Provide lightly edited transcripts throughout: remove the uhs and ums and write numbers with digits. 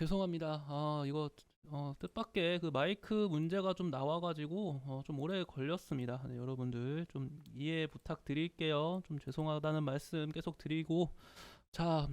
죄송합니다. 이거 뜻밖의 그 마이크 문제가 좀 나와가지고 좀 오래 걸렸습니다. 네, 여러분들 좀 이해 부탁드릴게요. 좀 죄송하다는 말씀 계속 드리고 자,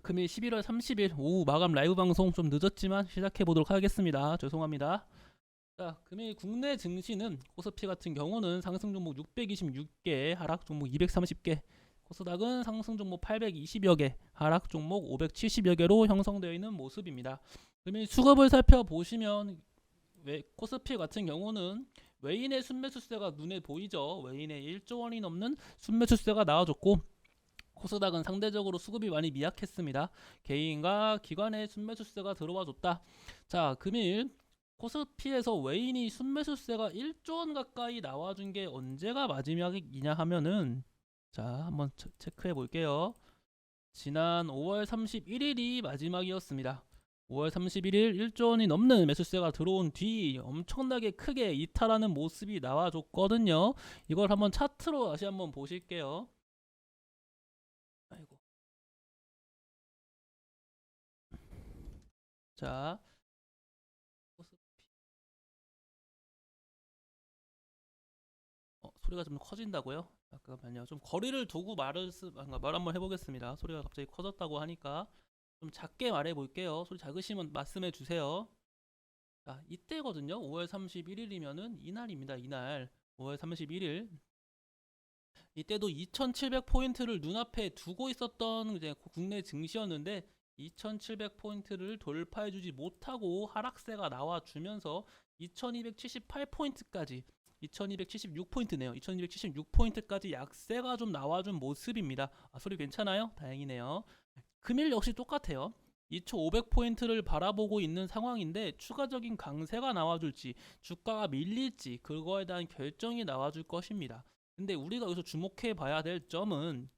금일 11월 30일 오후 마감 라이브 방송 좀 늦었지만 시작해 보도록 하겠습니다. 죄송합니다. 자, 금일 국내 증시는 코스피 같은 경우는 상승 종목 626개, 하락 종목 230개, 코스닥은 상승 종목 820여 개, 하락 종목 570여 개로 형성되어 있는 모습입니다. 금일 수급을 살펴보시면 코스피 같은 경우는 외인의 순매수세가 눈에 보이죠. 외인의 1조 원이 넘는 순매수세가 나와줬고 코스닥은 상대적으로 수급이 많이 미약했습니다. 개인과 기관의 순매수세가 들어와줬다. 자, 금일 코스피에서 외인이 순매수세가 1조 원 가까이 나와준 게 언제가 마지막이냐 하면은 자, 한번 체크해 볼게요. 지난 5월 31일이 마지막이었습니다. 5월 31일 1조 원이 넘는 매수세가 들어온 뒤 엄청나게 크게 이탈하는 모습이 나와줬거든요. 이걸 한번 차트로 다시 한번 보실게요. 아이고. 자, 소리가 좀 커진다고요? 잠깐만요. 좀 거리를 두고 말 한번 해보겠습니다. 소리가 갑자기 커졌다고 하니까 좀 작게 말해볼게요. 소리 작으시면 말씀해 주세요. 자, 이때거든요. 5월 31일이면은 이날입니다. 이날 5월 31일 이때도 2700포인트를 눈앞에 두고 있었던 이제 국내 증시였는데 2700포인트를 돌파해주지 못하고 하락세가 나와주면서 2278포인트까지 2276포인트네요. 2276포인트까지 약세가 좀 나와준 모습입니다. 소리 괜찮아요? 다행이네요. 금일 역시 똑같아요. 2500포인트를 바라보고 있는 상황인데 추가적인 강세가 나와줄지 주가가 밀릴지 그거에 대한 결정이 나와줄 것입니다. 근데 우리가 여기서 주목해 봐야 될 점은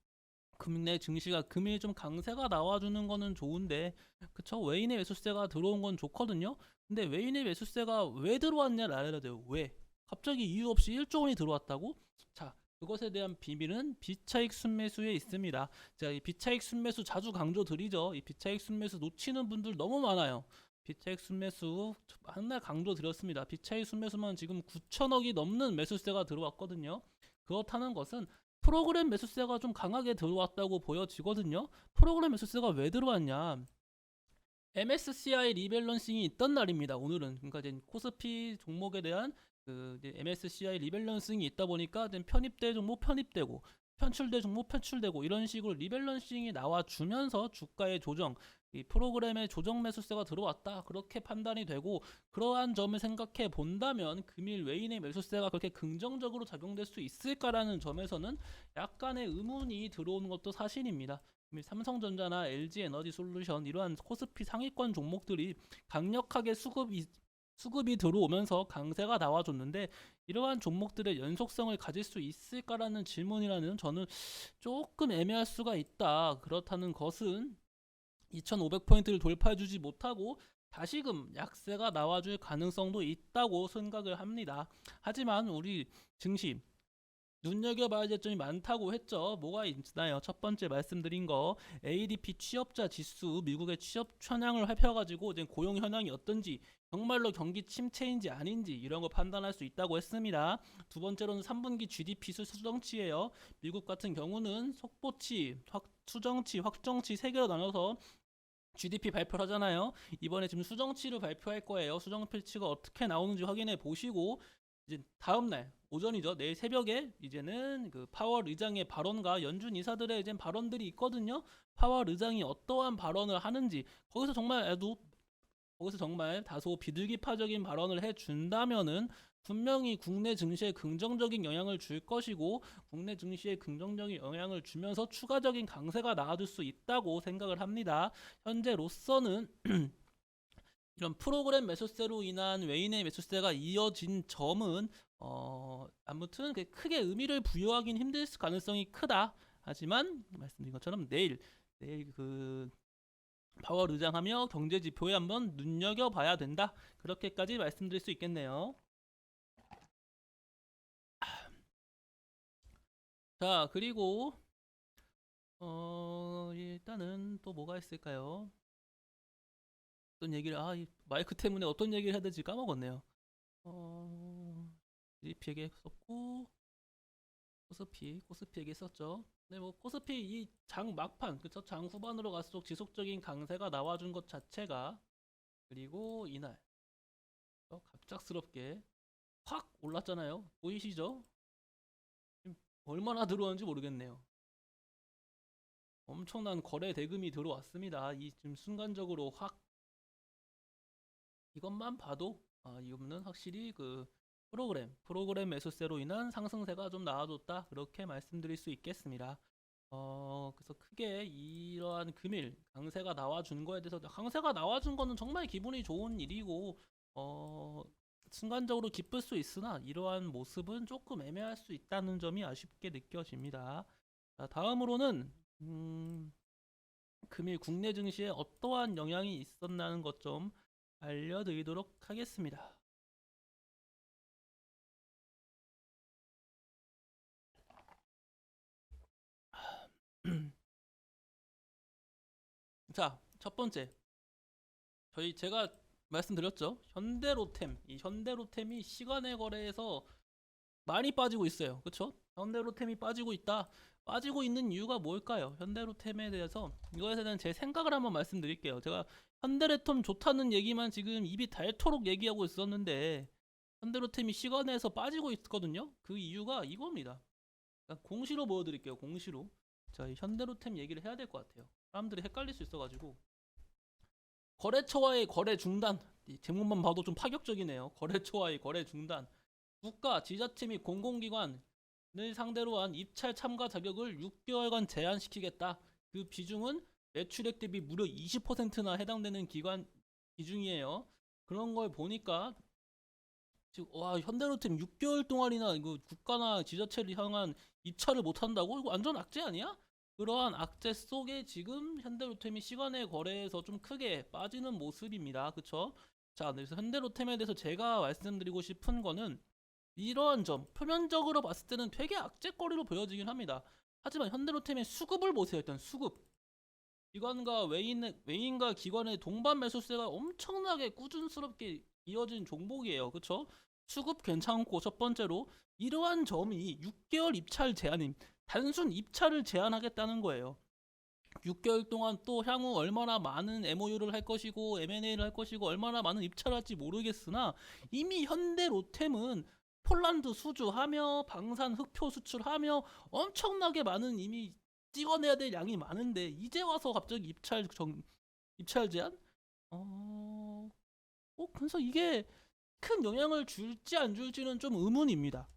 국내 증시가 금일 좀 강세가 나와주는 거는 좋은데 그쵸? 외인의 매수세가 들어온 건 좋거든요. 근데 외인의 매수세가 왜 들어왔냐를 알아야 돼요. 왜? 갑자기 이유 없이 1조 원이 들어왔다고? 자, 그것에 대한 비밀은 비차익 순매수에 있습니다. 제가 이 비차익 순매수 자주 강조드리죠. 이 비차익 순매수 놓치는 분들 너무 많아요. 비차익 순매수 한날 강조 드렸습니다. 비차익 순매수만 지금 9천억이 넘는 매수세가 들어왔거든요. 그렇다는 것은 프로그램 매수세가 좀 강하게 들어왔다고 보여지거든요. 프로그램 매수세가 왜 들어왔냐? MSCI 리밸런싱이 있던 날입니다. 오늘은 그러니까 이제 코스피 종목에 대한 그 MSCI 리밸런싱이 있다 보니까 편입될 종목 편입되고 편출될 종목 편출되고 이런 식으로 리밸런싱이 나와주면서 주가의 조정, 이 프로그램의 조정 매수세가 들어왔다 그렇게 판단이 되고 그러한 점을 생각해 본다면 금일 외인의 매수세가 그렇게 긍정적으로 작용될 수 있을까라는 점에서는 약간의 의문이 들어오는 것도 사실입니다. 삼성전자나 LG에너지솔루션 이러한 코스피 상위권 종목들이 강력하게 수급이 들어오면서 강세가 나와줬는데 이러한 종목들의 연속성을 가질 수 있을까라는 질문이라는 저는 조금 애매할 수가 있다. 그렇다는 것은 2500포인트를 돌파해주지 못하고 다시금 약세가 나와줄 가능성도 있다고 생각을 합니다. 하지만 우리 증시 눈여겨봐야 될 점이 많다고 했죠. 뭐가 있나요? 첫 번째 말씀드린 거 ADP 취업자 지수 미국의 취업 현황을 살펴가지고 이제 고용 현황이 어떤지 정말로 경기 침체인지 아닌지 이런 거 판단할 수 있다고 했습니다. 두 번째로는 3분기 GDP 수정치예요. 미국 같은 경우는 속보치, 수정치, 확정치 세 개로 나눠서 GDP 발표를 하잖아요. 이번에 지금 수정치를 발표할 거예요. 수정치가 어떻게 나오는지 확인해 보시고 이제 다음 날 오전이죠. 내일 새벽에 이제는 그 파월 의장의 발언과 연준 이사들의 이제 발언들이 있거든요. 파월 의장이 어떠한 발언을 하는지 거기서 정말 다소 비둘기파적인 발언을 해준다면은 분명히 국내 증시에 긍정적인 영향을 줄 것이고 국내 증시에 긍정적인 영향을 주면서 추가적인 강세가 나와줄 수 있다고 생각을 합니다. 현재로서는 이런 프로그램 매수세로 인한 외인의 매수세가 이어진 점은 아무튼 크게 의미를 부여하긴 힘들 가능성이 크다. 하지만 말씀드린 것처럼 내일 그 파월 의장하며 경제 지표에 한번 눈여겨봐야 된다. 그렇게까지 말씀드릴 수 있겠네요. 자, 그리고 일단은 또 뭐가 있을까요? 어떤 얘기를 이 마이크 때문에 어떤 얘기를 해야 될지 까먹었네요. GP에게 썼고 코스피에게 썼죠. 네, 뭐 코스피 이 장 막판, 그쵸? 장 후반으로 갈수록 지속적인 강세가 나와준 것 자체가, 그리고 이날 갑작스럽게 확 올랐잖아요. 보이시죠? 지금 얼마나 들어왔는지 모르겠네요. 엄청난 거래 대금이 들어왔습니다. 이 지금 순간적으로 확, 이것만 봐도 이거는 확실히 그 프로그램 매수세로 인한 상승세가 좀 나와줬다, 그렇게 말씀드릴 수 있겠습니다. 그래서 크게 이러한 금일 강세가 나와준 거에 대해서, 강세가 나와준 거는 정말 기분이 좋은 일이고 순간적으로 기쁠 수 있으나 이러한 모습은 조금 애매할 수 있다는 점이 아쉽게 느껴집니다. 자, 다음으로는 금일 국내 증시에 어떠한 영향이 있었나는 것 좀 알려드리도록 하겠습니다. 자, 첫 번째, 제가 말씀드렸죠. 이 현대로템이 시간의 거래에서 많이 빠지고 있어요. 그쵸? 현대로템이 빠지고 있다. 빠지고 있는 이유가 뭘까요? 현대로템에 대해서 이거에 대한 제 생각을 한번 말씀드릴게요. 제가 현대로템 좋다는 얘기만 지금 입이 닳도록 얘기하고 있었는데 현대로템이 시간에서 빠지고 있거든요. 그 이유가 이겁니다. 공시로 보여드릴게요. 공시로. 자, 이 현대로템 얘기를 해야 될 것 같아요. 사람들이 헷갈릴 수 있어가지고. 거래처와의 거래 중단. 이 제목만 봐도 좀 파격적이네요. 거래처와의 거래 중단. 국가, 지자체 및 공공기관을 상대로 한 입찰 참가 자격을 6개월간 제한시키겠다. 그 비중은 매출액 대비 무려 20%나 해당되는 기관 비중이에요. 그런 걸 보니까 지금 현대로템 6개월 동안이나 이거 국가나 지자체를 향한 입찰을 못 한다고? 이거 완전 악재 아니야? 그러한 악재 속에 지금 현대로템이 시간의 거래에서 좀 크게 빠지는 모습입니다. 그쵸? 자, 그래서 현대로템에 대해서 제가 말씀드리고 싶은 거는 이러한 점, 표면적으로 봤을 때는 되게 악재거리로 보여지긴 합니다. 하지만 현대로템의 수급을 보세요. 일단 수급. 기관과 외인과 기관의 동반 매수세가 엄청나게 꾸준스럽게 이어진 종목이에요. 그쵸? 수급 괜찮고, 첫 번째로 이러한 점이 6개월 입찰 제한임. 단순 입찰을 제한하겠다는 거예요. 6개월 동안 또 향후 얼마나 많은 MOU를 할 것이고 M&A를 할 것이고 얼마나 많은 입찰을 할지 모르겠으나 이미 현대로템은 폴란드 수주하며 방산 흑표 수출하며 엄청나게 많은 이미 찍어내야 될 양이 많은데 이제 와서 갑자기 입찰 제한? 그래서 이게 큰 영향을 줄지 안 줄지는 좀 의문입니다.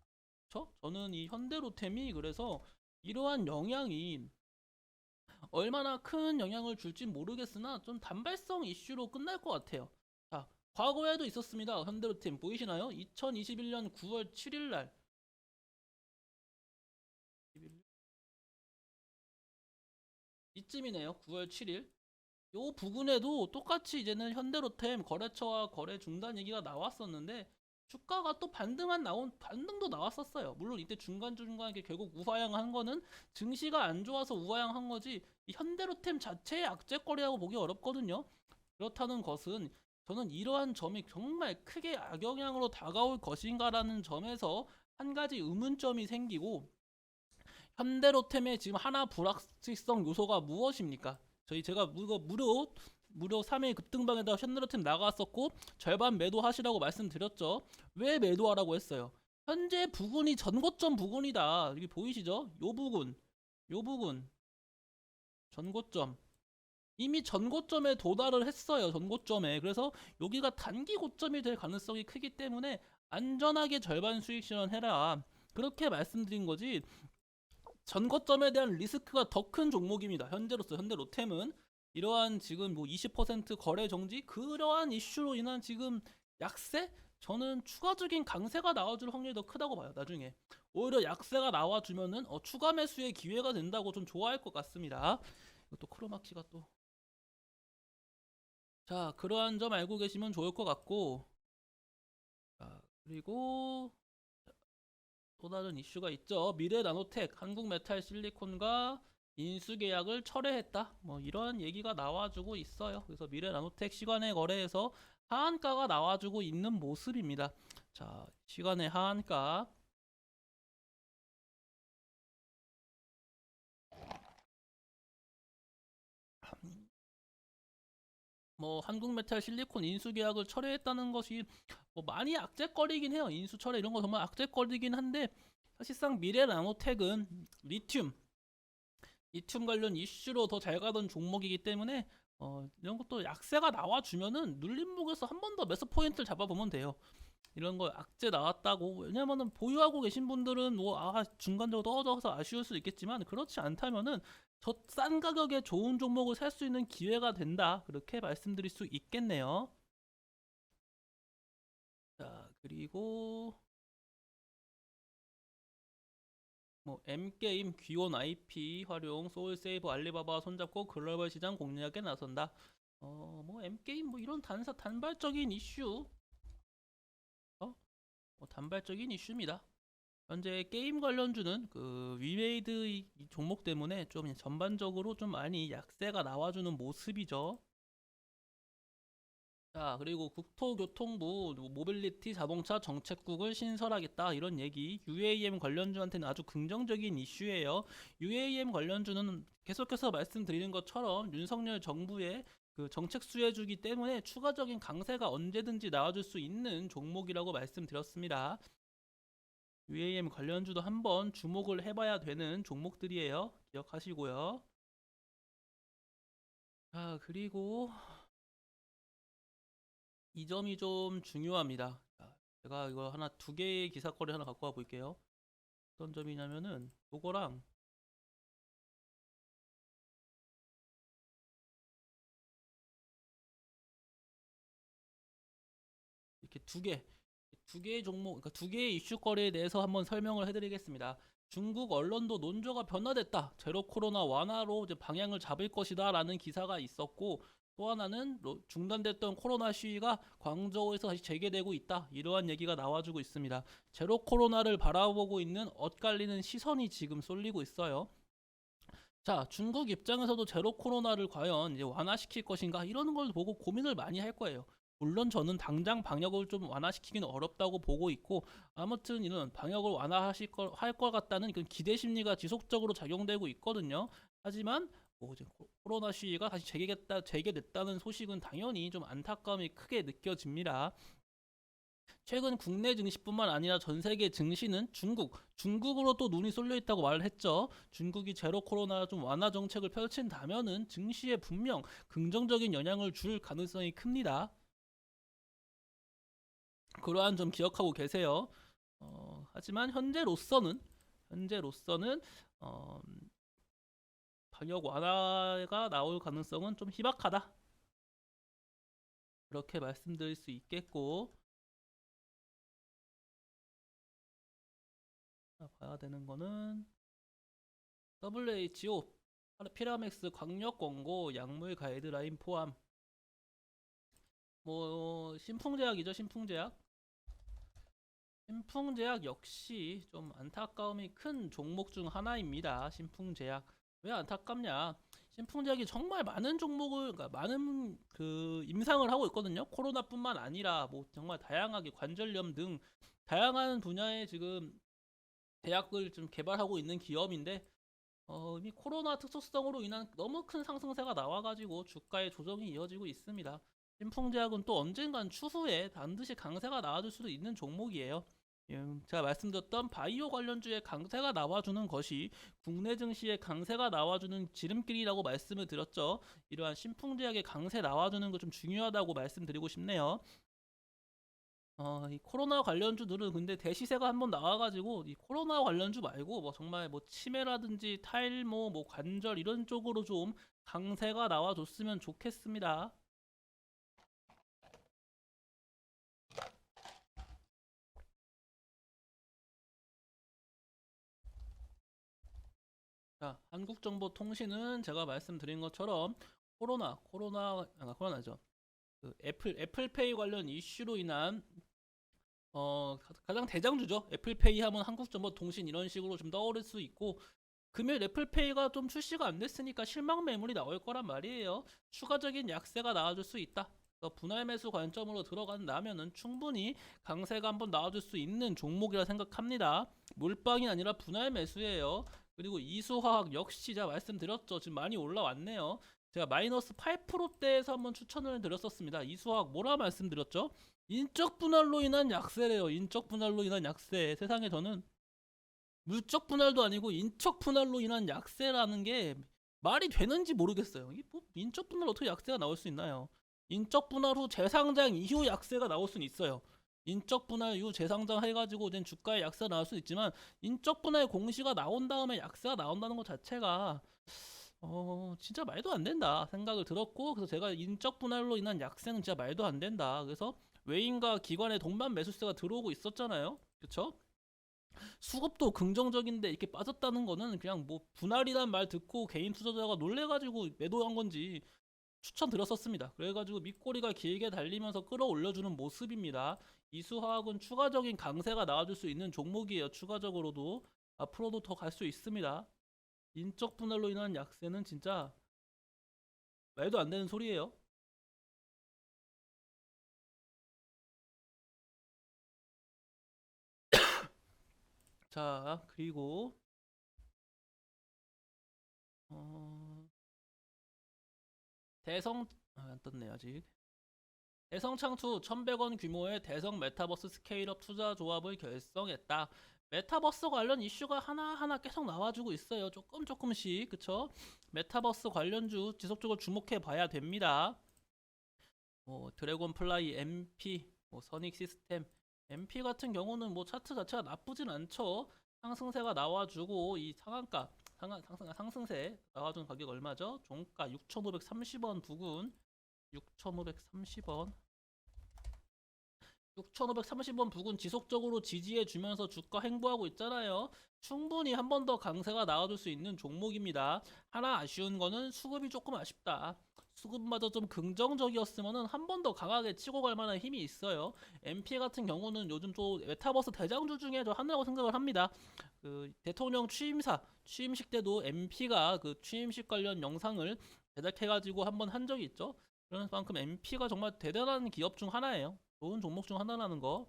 저는 이 현대로템이 그래서 이러한 영향이 얼마나 큰 영향을 줄지 모르겠으나 좀 단발성 이슈로 끝날 것 같아요. 자, 과거에도 있었습니다. 현대로템 보이시나요? 2021년 9월 7일 날 이쯤이네요. 9월 7일. 요 부분에도 똑같이 이제는 현대로템 거래처와 거래 중단 얘기가 나왔었는데 주가가 또 반등도 나왔었어요. 물론 이때 중간중간 이렇게 결국 우하향한 거는 증시가 안 좋아서 우하향한 거지 이 현대로템 자체의 악재거리라고 보기 어렵거든요. 그렇다는 것은 저는 이러한 점이 정말 크게 악영향으로 다가올 것인가라는 점에서 한 가지 의문점이 생기고, 현대로템의 지금 하나 불확실성 요소가 무엇입니까? 제가 무료 3일 급등방에다 현대로템 나갔었고 절반 매도하시라고 말씀드렸죠. 왜 매도하라고 했어요? 현재 부근이 전고점 부근이다. 여기 보이시죠? 요 부근 전고점. 이미 전고점에 도달을 했어요. 전고점에. 그래서 여기가 단기 고점이 될 가능성이 크기 때문에 안전하게 절반 수익 실현해라. 그렇게 말씀드린 거지. 전고점에 대한 리스크가 더 큰 종목입니다. 현대로템은 이러한 지금 뭐 20% 거래 정지 그러한 이슈로 인한 지금 약세? 저는 추가적인 강세가 나와줄 확률이 더 크다고 봐요. 나중에 오히려 약세가 나와주면은 추가 매수의 기회가 된다고 좀 좋아할 것 같습니다. 이것도 크로마키가 또, 자, 그러한 점 알고 계시면 좋을 것 같고, 자, 그리고 또 다른 이슈가 있죠. 미래 나노텍, 한국 메탈 실리콘과 인수 계약을 철회했다. 뭐 이런 얘기가 나와주고 있어요. 그래서 미래나노텍 시간의 거래에서 하한가가 나와주고 있는 모습입니다. 자, 시간의 하한가. 뭐 한국메탈 실리콘 인수 계약을 철회했다는 것이 뭐 많이 악재거리긴 해요. 인수 철회 이런 거 정말 악재거리긴 한데 사실상 미래나노텍은 리튬 관련 이슈로 더 잘 가던 종목이기 때문에 이런 것도 약세가 나와주면은 눌림목에서 한 번 더 매수 포인트를 잡아보면 돼요. 이런 거 악재 나왔다고. 왜냐면은 보유하고 계신 분들은 뭐 중간적으로 떨어져서 아쉬울 수 있겠지만 그렇지 않다면은 저 싼 가격에 좋은 종목을 살 수 있는 기회가 된다, 그렇게 말씀드릴 수 있겠네요. 자, 그리고 뭐 M게임, 귀원 IP 활용, 소울세이브, 알리바바 손잡고 글로벌 시장 공략에 나선다. 뭐 M게임 뭐 이런 단발적인 이슈, 뭐 단발적인 이슈입니다. 현재 게임 관련주는 그 위메이드 이 종목 때문에 좀 전반적으로 좀 많이 약세가 나와주는 모습이죠. 자, 그리고 국토교통부 모빌리티 자동차 정책국을 신설하겠다, 이런 얘기. UAM 관련주한테는 아주 긍정적인 이슈예요. UAM 관련주는 계속해서 말씀드리는 것처럼 윤석열 정부의 그 정책 수혜주기 때문에 추가적인 강세가 언제든지 나와줄 수 있는 종목이라고 말씀드렸습니다. UAM 관련주도 한번 주목을 해봐야 되는 종목들이에요. 기억하시고요. 자, 그리고 이 점이 좀 중요합니다. 자, 제가 이거 하나 두 개의 기사거리 하나 갖고 와 볼게요. 어떤 점이냐면은 요거랑 이렇게 두 개의 종목, 그러니까 두 개의 이슈거리에 대해서 한번 설명을 해드리겠습니다. 중국 언론도 논조가 변화됐다, 제로 코로나 완화로 이제 방향을 잡을 것이다라는 기사가 있었고, 또 하나는 중단됐던 코로나 시위가 광저우에서 다시 재개되고 있다, 이러한 얘기가 나와주고 있습니다. 제로 코로나를 바라보고 있는 엇갈리는 시선이 지금 쏠리고 있어요. 자, 중국 입장에서도 제로 코로나를 과연 이제 완화시킬 것인가, 이런 걸 보고 고민을 많이 할 거예요. 물론 저는 당장 방역을 좀 완화시키기는 어렵다고 보고 있고, 아무튼 이런 방역을 완화하실 할 것 같다는 그런 기대 심리가 지속적으로 작용되고 있거든요. 하지만 뭐 이제 코로나 시위가 다시 재개됐다는 소식은 당연히 좀 안타까움이 크게 느껴집니다. 최근 국내 증시뿐만 아니라 전 세계 증시는 중국으로 또 눈이 쏠려 있다고 말을 했죠. 중국이 제로 코로나 좀 완화 정책을 펼친다면은 증시에 분명 긍정적인 영향을 줄 가능성이 큽니다. 그러한 점 기억하고 계세요. 하지만 현재로서는 어, 방역 완화가 나올 가능성은 좀 희박하다, 그렇게 말씀드릴 수 있겠고, 봐야 되는 거는 WHO 피라맥스 광역 광고 약물 가이드라인 포함. 뭐 신풍제약이죠. 신풍제약 역시 좀 안타까움이 큰 종목 중 하나입니다. 신풍제약. 왜 안타깝냐? 신풍제약이 정말 많은 종목을, 그러니까 많은 그 임상을 하고 있거든요. 코로나뿐만 아니라 뭐 정말 다양하게 관절염 등 다양한 분야의 지금 제약을 좀 개발하고 있는 기업인데, 이미 코로나 특수성으로 인한 너무 큰 상승세가 나와가지고 주가의 조정이 이어지고 있습니다. 신풍제약은 또 언젠간 추후에 반드시 강세가 나와줄 수도 있는 종목이에요. 제가 말씀드렸던 바이오 관련주의 강세가 나와주는 것이 국내 증시의 강세가 나와주는 지름길이라고 말씀을 드렸죠. 이러한 신풍제약의 강세 나와주는 거 좀 중요하다고 말씀드리고 싶네요. 이 코로나 관련주들은 근데 대시세가 한번 나와가지고 이 코로나 관련주 말고 뭐 정말 뭐 치매라든지 탈모, 뭐 관절 이런 쪽으로 좀 강세가 나와줬으면 좋겠습니다. 자, 한국정보통신은 제가 말씀드린 것처럼 코로나죠. 그 애플페이 관련 이슈로 인한 가장 대장주죠. 애플페이 하면 한국정보통신 이런 식으로 좀 떠오를 수 있고, 금일 애플페이가 좀 출시가 안 됐으니까 실망 매물이 나올 거란 말이에요. 추가적인 약세가 나와줄 수 있다. 그래서 분할 매수 관점으로 들어간다면은 충분히 강세가 한번 나와줄 수 있는 종목이라 생각합니다. 몰빵이 아니라 분할 매수예요. 그리고 이수화학 역시 제가 말씀드렸죠. 지금 많이 올라왔네요. 제가 마이너스 8%대에서 한번 추천을 드렸었습니다. 이수화학 뭐라 말씀드렸죠? 인적 분할로 인한 약세래요. 인적 분할로 인한 약세. 세상에 저는 물적 분할도 아니고 인적 분할로 인한 약세라는 게 말이 되는지 모르겠어요. 이게 뭐 인적 분할 어떻게 약세가 나올 수 있나요? 인적 분할 후 재상장 이후 약세가 나올 수는 있어요. 인적 분할 이후 재상장 해가지고 된 주가에 약세가 나올 수 있지만 인적 분할 공시가 나온 다음에 약세가 나온다는 것 자체가 진짜 말도 안 된다 생각을 들었고, 그래서 제가 인적 분할로 인한 약세는 진짜 말도 안 된다. 그래서 외인과 기관의 동반 매수세가 들어오고 있었잖아요. 그쵸? 수급도 긍정적인데 이렇게 빠졌다는 거는 그냥 뭐 분할이란 말 듣고 개인 투자자가 놀래가지고 매도한 건지 추천드렸었습니다. 그래가지고 밑꼬리가 길게 달리면서 끌어올려주는 모습입니다. 이수화학은 추가적인 강세가 나와줄 수 있는 종목이에요. 추가적으로도 앞으로도 더 갈 수 있습니다. 인적 분할로 인한 약세는 진짜 말도 안 되는 소리예요. 자, 그리고 어, 대성 안 떴네 아직. 대성창투 1100원 규모의 대성 메타버스 스케일업 투자 조합을 결성했다. 메타버스 관련 이슈가 하나하나 계속 나와주고 있어요. 조금씩. 그쵸? 메타버스 관련주 지속적으로 주목해 봐야 됩니다. 뭐 드래곤플라이, MP, 뭐 선익 시스템, MP 같은 경우는 뭐 차트 자체가 나쁘진 않죠. 상승세가 나와주고 이 상승세 나와준 가격 얼마죠? 종가 6,530원 부근, 6,530원 6,530원 부근 지속적으로 지지해 주면서 주가 행보하고 있잖아요. 충분히 한 번 더 강세가 나와줄 수 있는 종목입니다. 하나 아쉬운 거는 수급이 조금 아쉽다. 수급마저 좀 긍정적이었으면 한 번 더 강하게 치고 갈 만한 힘이 있어요. MP 같은 경우는 요즘 또 메타버스 대장주 중에 저 하나라고 생각을 합니다. 그 대통령 취임식 때도 MP가 그 취임식 관련 영상을 제작해가지고 한번 한 적이 있죠. 그런 만큼 MP가 정말 대단한 기업 중 하나예요. 좋은 종목 중 하나라는 거.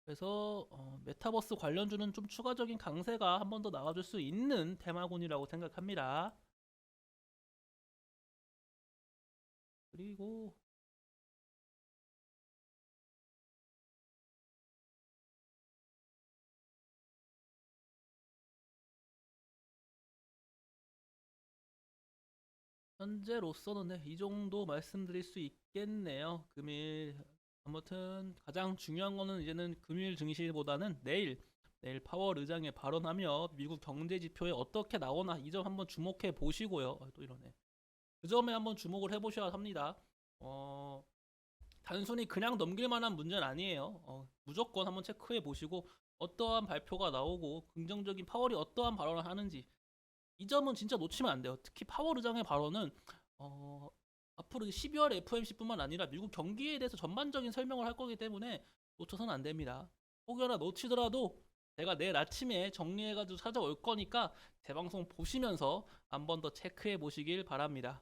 그래서 메타버스 관련주는 좀 추가적인 강세가 한 번 더 나와줄 수 있는 테마군이라고 생각합니다. 그리고 현재로서는 네, 이 정도 말씀드릴 수 있겠네요. 금일 아무튼 가장 중요한 거는 이제는 금일 증시보다는 내일 파월 의장이 발언하며 미국 경제 지표에 어떻게 나오나 이 점 한번 주목해 보시고요. 또 이러네. 그 점에 한번 주목을 해보셔야 합니다. 어, 단순히 그냥 넘길 만한 문제는 아니에요. 무조건 한번 체크해 보시고 어떠한 발표가 나오고 긍정적인 파월이 어떠한 발언을 하는지 이 점은 진짜 놓치면 안 돼요. 특히 파월 의장의 발언은 어, 앞으로 12월 FOMC뿐만 아니라 미국 경기에 대해서 전반적인 설명을 할 거기 때문에 놓쳐서는 안 됩니다. 혹여나 놓치더라도 제가 내일 아침에 정리해가지고 찾아올 거니까 재방송 보시면서 한번 더 체크해 보시길 바랍니다.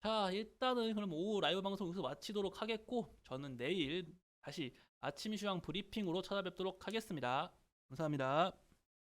자, 일단은 그럼 오후 라이브 방송 여기서 마치도록 하겠고 저는 내일 다시 아침 시황 브리핑으로 찾아뵙도록 하겠습니다. 감사합니다.